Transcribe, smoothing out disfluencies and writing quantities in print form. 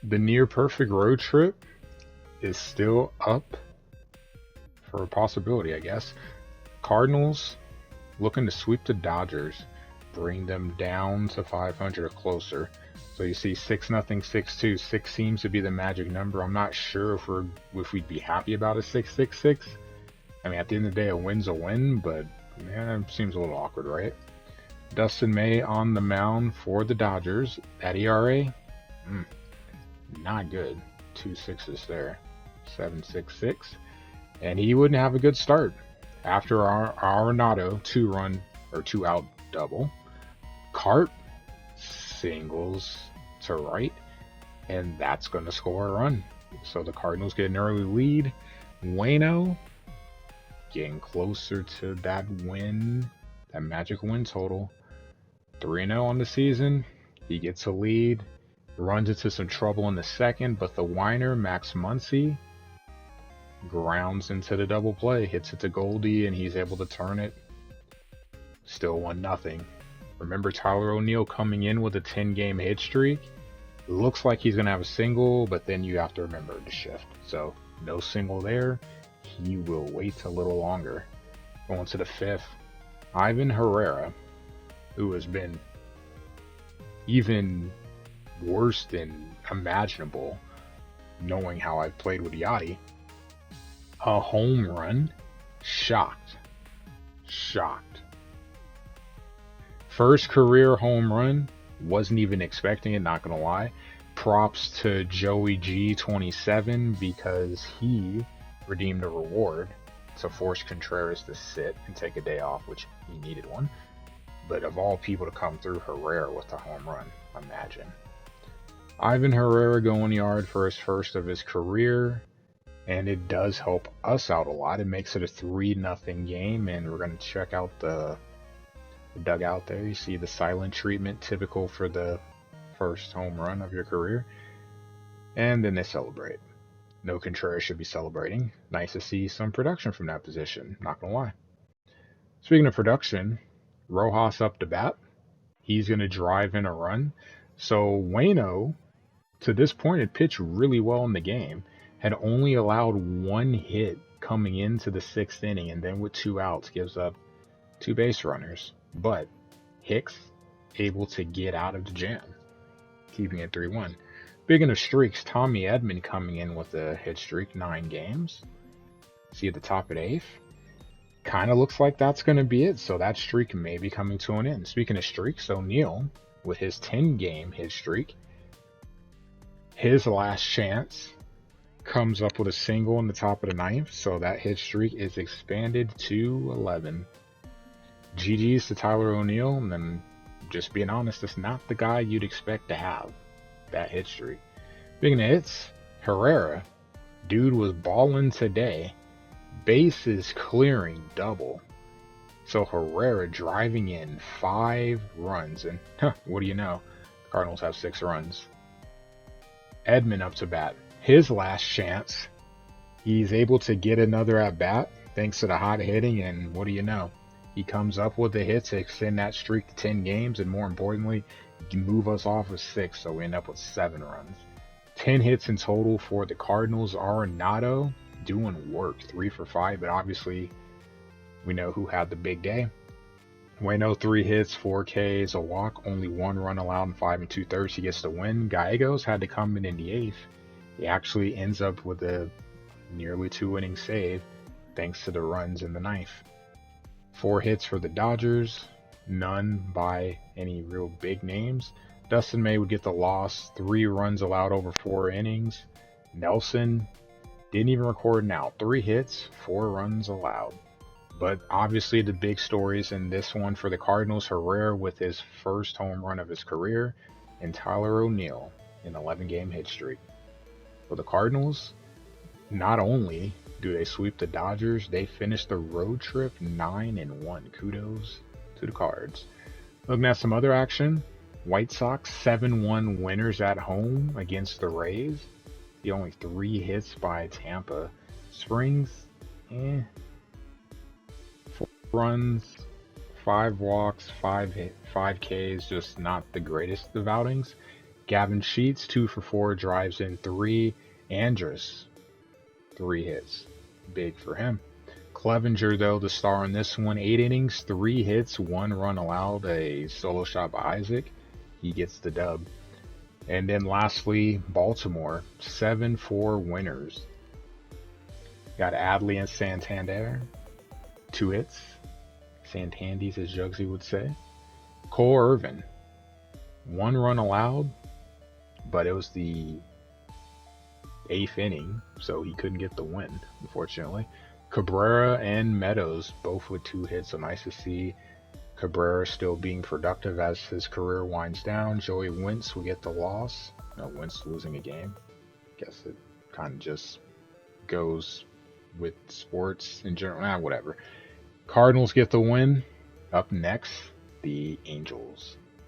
The near perfect road trip is still up for a possibility, I guess. Cardinals looking to sweep the Dodgers, bring them down to 500 or closer. So you see 6-0, 6-2. Six seems to be the magic number. I'm not sure if we'd be happy about a 6-6-6. I mean, at the end of the day, a win's a win, but man, it seems a little awkward, right? Dustin May on the mound for the Dodgers. That ERA, not good. 2.6s there. 7.66. And he wouldn't have a good start. After our Arenado 2-out double. Cart singles to right. And that's going to score a run. So the Cardinals get an early lead. Waino getting closer to that win, that magic win total. 3-0 on the season. He gets a lead. Runs into some trouble in the second, but the whiner, Max Muncy, grounds into the double play, hits it to Goldie, and he's able to turn it. Still 1-0. Remember Tyler O'Neill coming in with a 10-game hit streak? Looks like he's going to have a single, but then you have to remember the shift. So no single there. He will wait a little longer. Going to the fifth, Ivan Herrera, who has been even worse than imaginable, knowing how I've played with Yachty. A home run. Shocked. First career home run. Wasn't even expecting it, not gonna lie. Props to Joey G27 because he redeemed a reward to force Contreras to sit and take a day off, which he needed one. But of all people to come through, Herrera with a home run, imagine. Ivan Herrera going yard for his first of his career, and it does help us out a lot. It makes it a 3-0 game, and we're going to check out the dugout there. You see the silent treatment, typical for the first home run of your career. And then they celebrate. No Contreras should be celebrating. Nice to see some production from that position, not going to lie. Speaking of production, Rojas up to bat. He's going to drive in a run. So Waino, to this point, had pitched really well in the game. Had only allowed one hit coming into the sixth inning, and then with 2 outs gives up 2 base runners. But Hicks able to get out of the jam, keeping it 3-1. Speaking of streaks, Tommy Edman coming in with a hit streak, 9 games. See at the top of the 8th. Kind of looks like that's going to be it, so that streak may be coming to an end. Speaking of streaks, O'Neill, with his 10-game hit streak, his last chance comes up with a single in the top of the 9th, so that hit streak is expanded to 11. GG's to Tyler O'Neill, and then just being honest, it's not the guy you'd expect to have that hit streak. Speaking of hits, Herrera, dude was balling today. Bases clearing double. So Herrera driving in 5 runs, and what do you know? The Cardinals have 6 runs. Edman up to bat. His last chance. He's able to get another at bat thanks to the hot hitting, and what do you know? He comes up with the hit to extend that streak to 10 games, and more importantly, move us off of 6, so we end up with 7 runs. 10 hits in total for the Cardinals. Arenado doing work, 3 for 5, but obviously we know who had the big day. Waino, 3 hits, 4 Ks, a walk, only 1 run allowed in 5 2/3. He gets the win. Gallegos had to come in the 8th. He actually ends up with a nearly 2-inning save thanks to the runs in the 9th. 4 hits for the Dodgers, none by any real big names. Dustin May would get the loss, 3 runs allowed over 4 innings. Nelson didn't even record an out, 3 hits, 4 runs allowed. But obviously the big stories in this one for the Cardinals, Herrera with his first home run of his career, and Tyler O'Neill in 11-game hit streak. For the Cardinals, not only do they sweep the Dodgers, they finish the road trip 9-1. Kudos to the Cards. Looking at some other action, White Sox 7-1 winners at home against the Rays. The only 3 hits by Tampa. Springs, 4 runs, 5 walks, 5 Ks, just not the greatest of outings. Gavin Sheets, 2 for 4, drives in 3. Andrus, 3 hits. Big for him. Clevenger, though, the star in this one. 8 innings, 3 hits, 1 run allowed, a solo shot by Isaac. He gets the dub. And then lastly, Baltimore, 7-4 winners. Got Adley and Santander, 2 hits. Santandes, as Jugsy would say. Cole Irvin, 1 run allowed, but it was the 8th inning, so he couldn't get the win, unfortunately. Cabrera and Meadows, both with 2 hits, so nice to see Cabrera still being productive as his career winds down. Joey Wentz will get the loss. No, Wentz losing a game. Guess it kind of just goes with sports in general. Whatever. Cardinals get the win. Up next, the Angels.